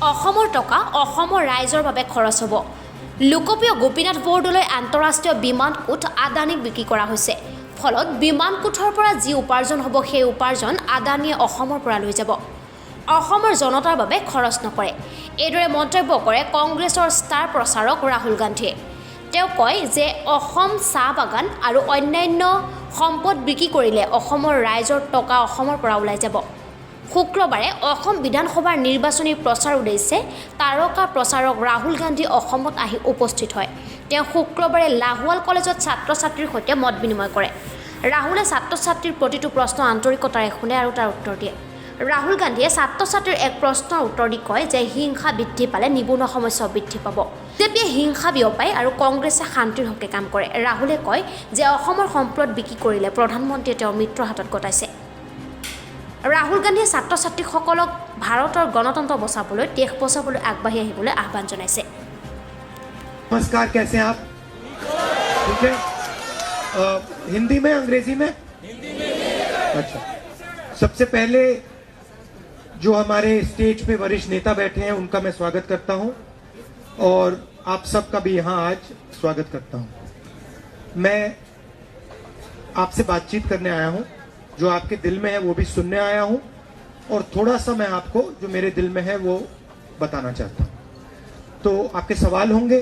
অসমৰ টকা অসমৰ ৰাইজৰ বাবে খৰচ হ'ব। লোকপ্ৰিয় গোপীনাথ বৰদলৈ আন্তঃৰাষ্ট্ৰীয় বিমানকোট আদানীক বিক্ৰী কৰা হৈছে। ফলত বিমানকোটৰ পৰা যি উপাৰ্জন হ'ব সেই উপাৰ্জন আদানীয়ে অসমৰ পৰা লৈ যাব। অসমৰ জনতাৰ বাবে খৰচ নকৰে। এইদৰে মন্তব্য কৰে কংগ্ৰেছৰ ষ্টাৰ প্ৰচাৰক ৰাহুল গান্ধীয়ে। তেওঁ কয় যে অসম চাহ বাগান আৰু অন্যান্য সম্পদ বিক্ৰী কৰিলে অসমৰ ৰাইজৰ টকা অসমৰ পৰা ওলাই যাব। শুক্ৰবাৰে অসম বিধানসভাৰ নিৰ্বাচনী প্ৰচাৰ উদ্দেশ্যে তাৰকা প্ৰচাৰক ৰাহুল গান্ধী অসমত আহি উপস্থিত হয়। তেওঁ শুক্ৰবাৰে লাহোৱাল কলেজত ছাত্ৰ ছাত্ৰীৰ সৈতে মত বিনিময় কৰে। ৰাহুলে ছাত্ৰ ছাত্ৰীৰ প্ৰতিটো প্ৰশ্ন আন্তৰিকতাৰে শুনে আৰু তাৰ উত্তৰ দিয়ে। ৰাহুল গান্ধীয়ে ছাত্ৰ ছাত্ৰীৰ এক প্ৰশ্নৰ উত্তৰ দি কয় যে হিংসা বৃদ্ধি পালে নিবনুৱা সমস্যাও বৃদ্ধি পাব। বিজেপিয়ে হিংসা বিয়পায় আৰু কংগ্ৰেছে শান্তিৰ হকে কাম কৰে। ৰাহুলে কয় যে অসমৰ সম্পদ বিক্ৰী কৰিলে প্ৰধানমন্ত্ৰীয়ে তেওঁৰ মিত্ৰৰ হাতত গতাইছে। ৰাহুল গান্ধীয়ে ছাত্ৰ ছাত্ৰীসকলক ভাৰতৰ গণতন্ত্ৰ বচাবলৈ দেশ বচাবলৈ আগবাঢ়ি আহিবলৈ আহ্বান জনাইছে। नमस्कार, कैसे हैं आप? ठीक है। हिंदी में, अंग्रेजी में? अच्छा। सबसे पहले जो हमारे स्टेज पे वरिष्ठ नेता बैठे हैं उनका मैं स्वागत करता हूं और आप सबका भी यहां आज स्वागत करता हूं। मैं आपसे बातचीत करने आया हूं, जो आपके दिल में है वो भी सुनने आया हूं और थोड़ा सा मैं आपको जो मेरे दिल में है वो बताना चाहता हूं। तो आपके सवाल होंगे?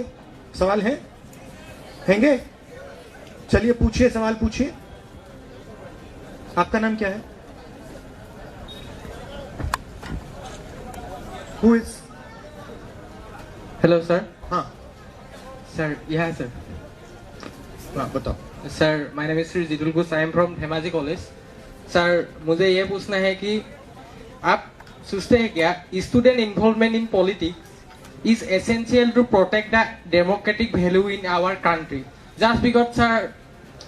सवाल हैंगे? चलिए पूछिए, सवाल पूछिए। आपका नाम क्या है? Who is? Hello sir. हाँ सर यह सर। हाँ बताओ। Sir my name is Shri Jitul Ghosh, I am from Dhemaji college. Sir मुझे ये पूछना है कि आप सोचते हैं क्या student involvement in politics is essential to protect the democratic value in our country? Just because sir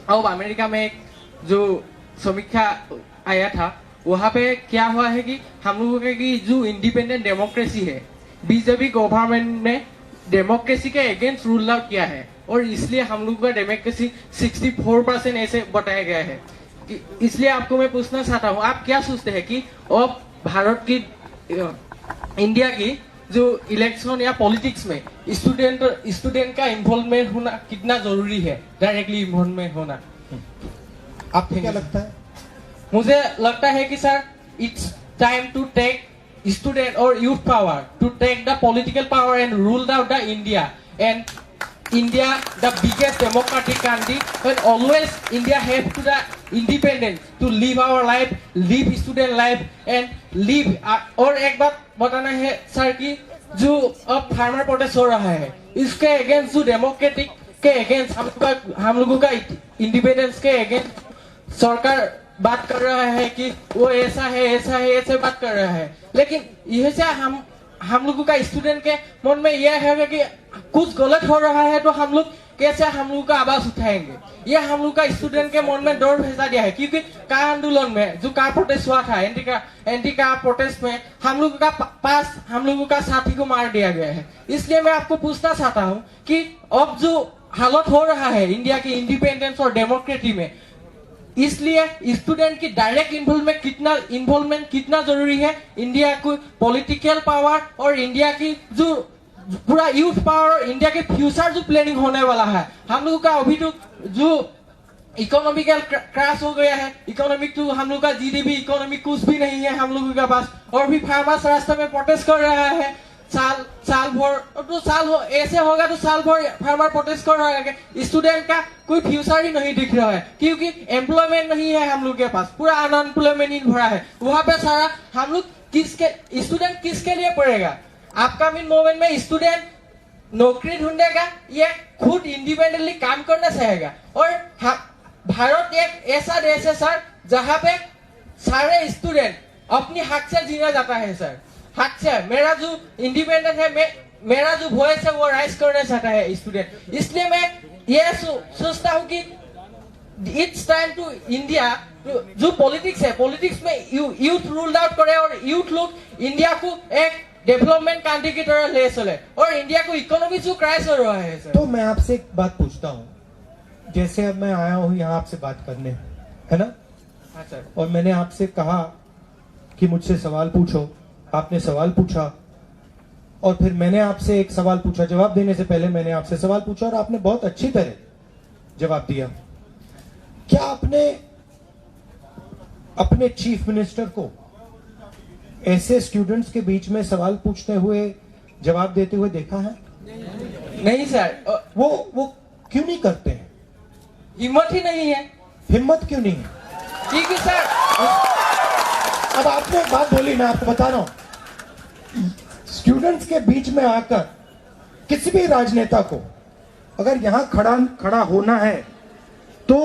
अब अमेरिका में एक जो समीक्षा आया था वहाँ पे क्या हुआ है कि हम लोगों की जो इंडिपेंडेंट डेमोक्रेसी है बीजेपी गवर्नमेंट ने डेमोक्रेसी के अगेंस्ट रूल आउट किया है और इसलिए हम लोगों का डेमोक्रेसी 64% ऐसे बताया गया है। इसलिए आपको मैं पूछना चाहता हूँ, आप क्या सोचते हैं कि अब भारत की इंडिया की जो इलेक्शन या पॉलिटिक्स में स्टूडेंट का इन्वॉल्वमेंट होना कितना जरूरी है, डायरेक्टली इन्वॉल्वमेंट होना? आपको क्या लगता है? मुझे लगता है कि sir it's time to take student और youth power to take the political power and rule out the India and India the biggest democratic country when always India have to the independence to live our life, live student life and live और एक बात बताना है sir कि जो अब farmer protest हो रहा है इसके अगेंस्ट जो डेमोक्रेटिक के अगेंस्ट हम लोगों का इंडिपेंडेंस के अगेंस्ट सरकार बात कर रहा है कि वो ऐसा है ऐसे बात कर रहा है, लेकिन यह से हम लोगों का स्टूडेंट के मन में यह है कि कुछ गलत हो रहा है तो हम लोग कैसे हम लोग का आवाज उठाएंगे। यह हम लोग का स्टूडेंट के मन में डर भेजा दिया है क्योंकि कार आंदोलन में जो कार प्रोटेस्ट हुआ था एंटी कार प्रोटेस्ट में हम लोगों का पास हम लोगों का साथी को मार दिया गया है। इसलिए मैं आपको पूछना चाहता हूँ कि अब जो हालत हो रहा है इंडिया की इंडिपेंडेंस और डेमोक्रेसी में, इसलिए स्टूडेंट की डायरेक्ट इन्वॉल्वमेंट कितना जरूरी है इंडिया को पॉलिटिकल पावर और इंडिया की जो पूरा यूथ पावर और इंडिया के फ्यूचर जो प्लानिंग होने वाला है। हम लोगों का अभी तो जो इकोनॉमिकल क्रैश हो गया है, इकोनॉमिक तो हम लोग का जीडीपी इकोनॉमिक कुछ भी नहीं है हम लोगों के पास, और भी फार्मर्स रास्ते में प्रोटेस्ट कर रहा है साल भर तो साल हो ऐसे होगा तो साल भर फार्मर प्रोटेस्ट कर रहा है। स्टूडेंट का कोई फ्यूचर ही नहीं दिख रहा है क्योंकि एम्प्लॉयमेंट नहीं है हम लोग के पास, पूरा अनएम्प्लॉयमेंट ही भरा है। वहाँ पे सारा हम लोग स्टूडेंट किसके लिए पढ़ेगा? आपका मूवमेंट में स्टूडेंट नौकरी ढूंढेगा या खुद इंडिपेंडेंटली काम करना चाहेगा? और भारत एक ऐसा देश है सर जहाँ पे सारे स्टूडेंट अपनी हक से जीना जाता है सर, हक से। मेरा जो इंडिपेंडेंट है मेरा जो वॉइस है वो राइज करना चाहता है स्टूडेंट। इसलिए मैं ये सोचता हूँ कि इट्स टाइम टू इंडिया जो पॉलिटिक्स है पॉलिटिक्स में यूथ रूल आउट करे और यूथ लोग इंडिया को एक डेवलपमेंट कंट्री की तरह ले चले और इंडिया को इकोनॉमी जो क्रैश हो रहा है सर। तो मैं आपसे एक बात पूछता हूँ, जैसे अब मैं आया हूँ यहाँ आपसे बात करने, है ना? हाँ सर। और मैंने आपसे कहा कि मुझसे सवाल पूछो, आपने सवाल पूछा और फिर मैंने आपसे एक सवाल पूछा, जवाब देने से पहले मैंने आपसे सवाल पूछा और आपने बहुत अच्छी तरह जवाब दिया। क्या आपने अपने चीफ मिनिस्टर को ऐसे स्टूडेंट्स के बीच में सवाल पूछते हुए जवाब देते हुए देखा है? नहीं सर, वो क्यों नहीं करते हैं? हिम्मत ही नहीं है। हिम्मत क्यों नहीं है? क्योंकि सर, अब आपने एक बात बोली, मैं आपको बता रहा हूं, स्टूडेंट्स के बीच में आकर किसी भी राजनेता को अगर यहां खड़ा होना है तो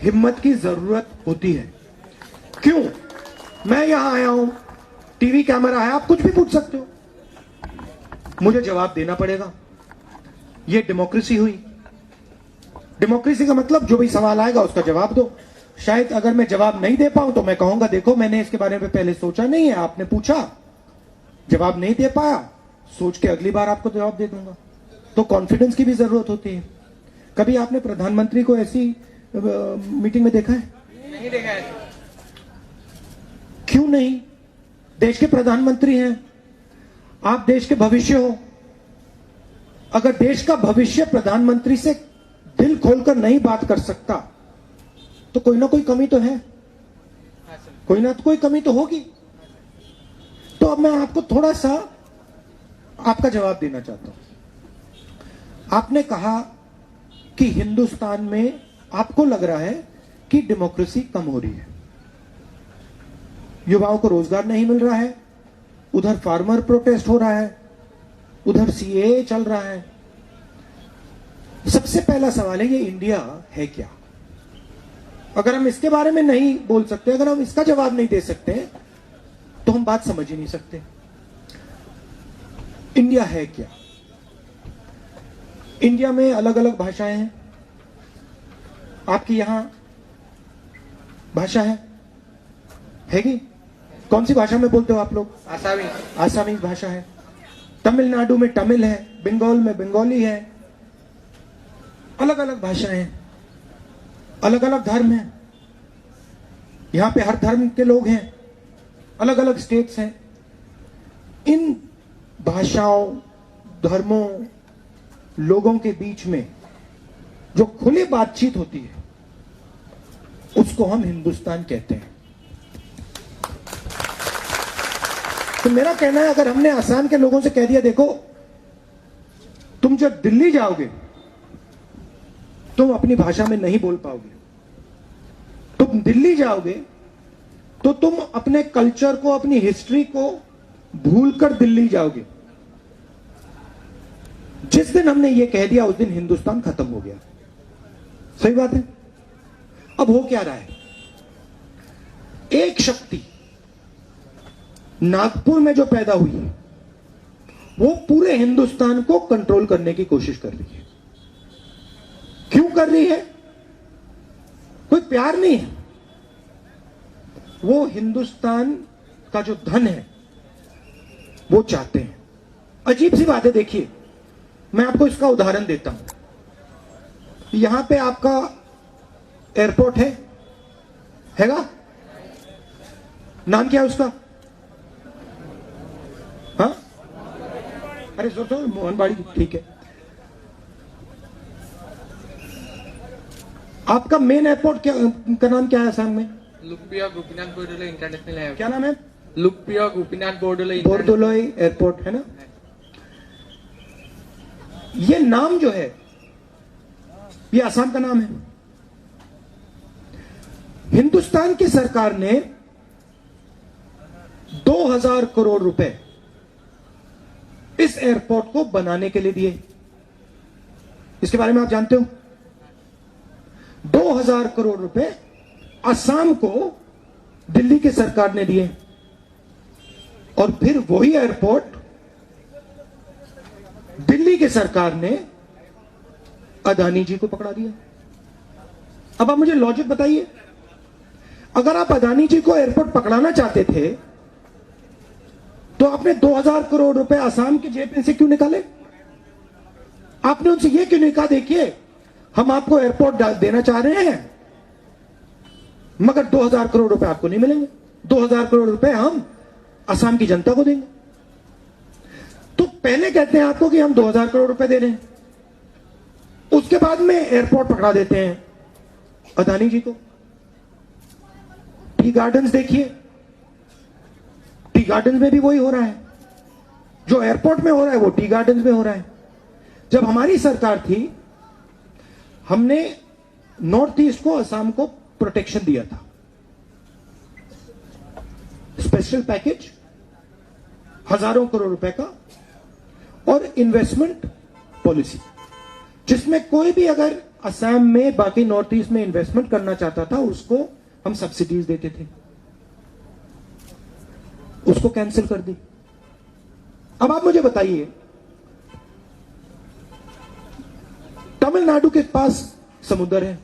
हिम्मत की जरूरत होती है। क्यों? मैं यहां आया हूं, टीवी कैमरा है, आप कुछ भी पूछ सकते हो, मुझे जवाब देना पड़ेगा। ये डेमोक्रेसी हुई। डेमोक्रेसी का मतलब जो भी सवाल आएगा उसका जवाब दो। शायद अगर मैं जवाब नहीं दे पाऊं तो मैं कहूंगा देखो मैंने इसके बारे में पहले सोचा नहीं है, आपने पूछा जवाब नहीं दे पाया, सोच के अगली बार आपको जवाब दे दूंगा। तो कॉन्फिडेंस की भी जरूरत होती है। कभी आपने प्रधानमंत्री को ऐसी मीटिंग में देखा है? नहीं देखा है। क्यों नहीं? देश के प्रधानमंत्री हैं आप, देश के भविष्य हो। अगर देश का भविष्य प्रधानमंत्री से दिल खोलकर नहीं बात कर सकता तो कोई ना कोई कमी तो है, कोई ना कोई कमी तो होगी। तो अब मैं आपको थोड़ा सा आपका जवाब देना चाहता हूं। आपने कहा कि हिंदुस्तान में आपको लग रहा है कि डेमोक्रेसी कम हो रही है, युवाओं को रोजगार नहीं मिल रहा है, उधर फार्मर प्रोटेस्ट हो रहा है, उधर सीएए चल रहा है। सबसे पहला सवाल है ये इंडिया है क्या? अगर हम इसके बारे में नहीं बोल सकते, अगर हम इसका जवाब नहीं दे सकते तो हम बात समझ ही नहीं सकते। इंडिया है क्या? इंडिया में अलग अलग भाषाएं हैं। आपकी यहां भाषा है कि? कौन सी भाषा में बोलते हो आप लोग? आसामी। आसामी भाषा है। तमिलनाडु में तमिल है, बंगाल में बंगाली है। अलग अलग भाषाएं हैं, अलग अलग धर्म हैं। यहां पे हर धर्म के लोग हैं, अलग अलग स्टेट्स हैं। इन भाषाओं, धर्मों, लोगों के बीच में जो खुली बातचीत होती है उसको हम हिंदुस्तान कहते हैं। तो मेरा कहना है अगर हमने आसाम के लोगों से कह दिया देखो तुम जब दिल्ली जाओगे तुम अपनी भाषा में नहीं बोल पाओगे, तुम दिल्ली जाओगे तो तुम अपने कल्चर को, अपनी हिस्ट्री को भूलकर दिल्ली जाओगे। जिस दिन हमने ये कह दिया उस दिन हिंदुस्तान खत्म हो गया। सही बात है। अब हो क्या रहा है? एक शक्ति नागपुर में जो पैदा हुई है वो पूरे हिंदुस्तान को कंट्रोल करने की कोशिश कर रही है। क्यों कर रही है? कोई प्यार नहीं है, वो हिंदुस्तान का जो धन है वो चाहते हैं। अजीब सी बात है, देखिए मैं आपको इसका उदाहरण देता हूं। यहां पे आपका एयरपोर्ट हैगा? नाम क्या है उसका? हाँ, अरे सोचो, मोहनबाड़ी, ठीक है। आपका मेन एयरपोर्ट का नाम क्या है असम में? लुप्पिया गोपीनाथ बोरदोलोई इंटरनेशनल एयरपोर्ट। क्या नाम है? लुप्पिया गोपीनाथ बोरदोलोई बोरदोलोई एयरपोर्ट है ना। ये नाम जो है ये असम का नाम है। हिंदुस्तान की सरकार ने 2000 करोड़ रुपए इस एयरपोर्ट को बनाने के लिए दिए। इसके बारे में आप जानते हो? 2000 करोड़ रुपए असम को दिल्ली की सरकार ने दिए और फिर वही एयरपोर्ट दिल्ली की सरकार ने अदानी जी को पकड़ा दिया। अब आप मुझे लॉजिक बताइए, अगर आप अदानी जी को एयरपोर्ट पकड़ाना चाहते थे तो आपने 2000 करोड़ रुपए असम के जेब में से क्यों निकाले? आपने उनसे यह क्यों नहीं कहा देखिए हम आपको एयरपोर्ट देना चाह रहे हैं मगर 2000 करोड़ रुपए आपको नहीं मिलेंगे, 2000 करोड़ रुपए हम असम की जनता को देंगे। तो पहले कहते हैं आपको कि हम 2000 करोड़ रुपए दे रहे हैं, उसके बाद में एयरपोर्ट पकड़ा देते हैं अदानी जी को। टी गार्डन्स देखिए, टी गार्डन्स में भी वही हो रहा है, जो एयरपोर्ट में हो रहा है वो टी गार्डन्स में हो रहा है। जब हमारी सरकार थी, हमने नॉर्थ ईस्ट को, असम को प्रोटेक्शन दिया था, स्पेशल पैकेज हजारों करोड़ रुपए का और इन्वेस्टमेंट पॉलिसी, जिसमें कोई भी अगर असम में, बाकी नॉर्थ ईस्ट में इन्वेस्टमेंट करना चाहता था, उसको हम सब्सिडीज देते थे। उसको कैंसिल कर दी। अब आप मुझे बताइए, तमिलनाडु के पास समुद्र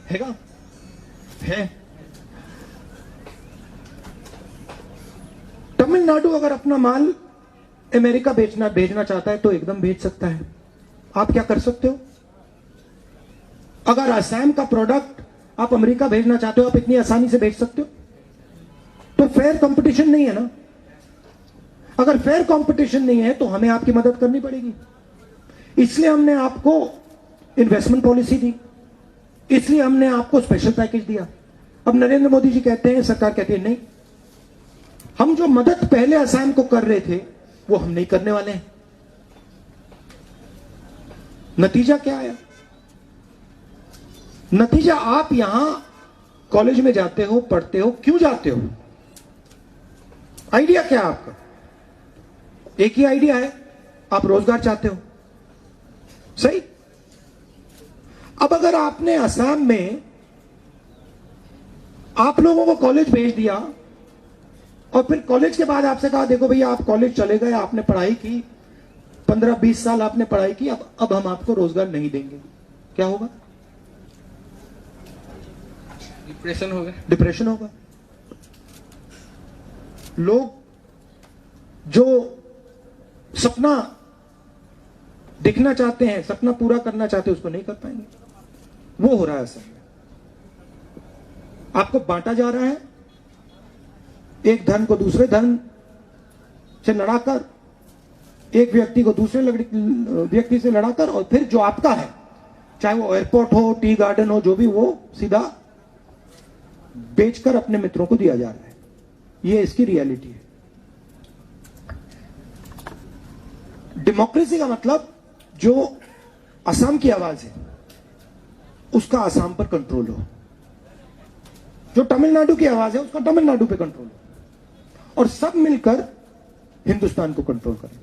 हैगा? है। तमिलनाडु अगर अपना माल अमेरिका भेजना चाहता है तो एकदम भेज सकता है। आप क्या कर सकते हो? अगर असम का प्रोडक्ट आप अमेरिका भेजना चाहते हो, आप इतनी आसानी से भेज सकते हो? तो फेयर कंपटीशन नहीं है ना। अगर फेयर कंपटीशन नहीं है तो हमें आपकी मदद करनी पड़ेगी। इसलिए हमने आपको इन्वेस्टमेंट पॉलिसी दी, इसलिए हमने आपको स्पेशल पैकेज दिया। अब नरेंद्र मोदी जी कहते हैं, सरकार कहती है नहीं, हम जो मदद पहले असम को कर रहे थे वो हम नहीं करने वाले हैं। नतीजा क्या आया? नतीजा, आप यहां कॉलेज में जाते हो, पढ़ते हो, क्यों जाते हो? आइडिया क्या है आपका? एक ही आइडिया है, आप रोजगार चाहते हो, सही? अब अगर आपने असम में आप लोगों को कॉलेज भेज दिया और फिर कॉलेज के बाद आपसे कहा, देखो भैया आप कॉलेज चले गए, आपने पढ़ाई की, 15-20 साल आपने पढ़ाई की, अब हम आपको रोजगार नहीं देंगे, क्या होगा? डिप्रेशन होगा। डिप्रेशन होगा। लोग जो सपना देखना चाहते हैं, सपना पूरा करना चाहते हैं, उसको नहीं कर पाएंगे। वो हो रहा है असर में। आपको बांटा जा रहा है, एक धन को दूसरे धन से लड़ाकर, एक व्यक्ति को दूसरे व्यक्ति से लड़ाकर, और फिर जो आपका है, चाहे वो एयरपोर्ट हो, टी गार्डन हो, जो भी, वो सीधा बेचकर अपने मित्रों को दिया जा रहा है। ये इसकी रियलिटी है। डेमोक्रेसी का मतलब जो असम की आवाज है उसका असम पर कंट्रोल हो, जो तमिलनाडु की आवाज है उसका तमिलनाडु पे कंट्रोल हो, और सब मिलकर हिंदुस्तान को कंट्रोल करें।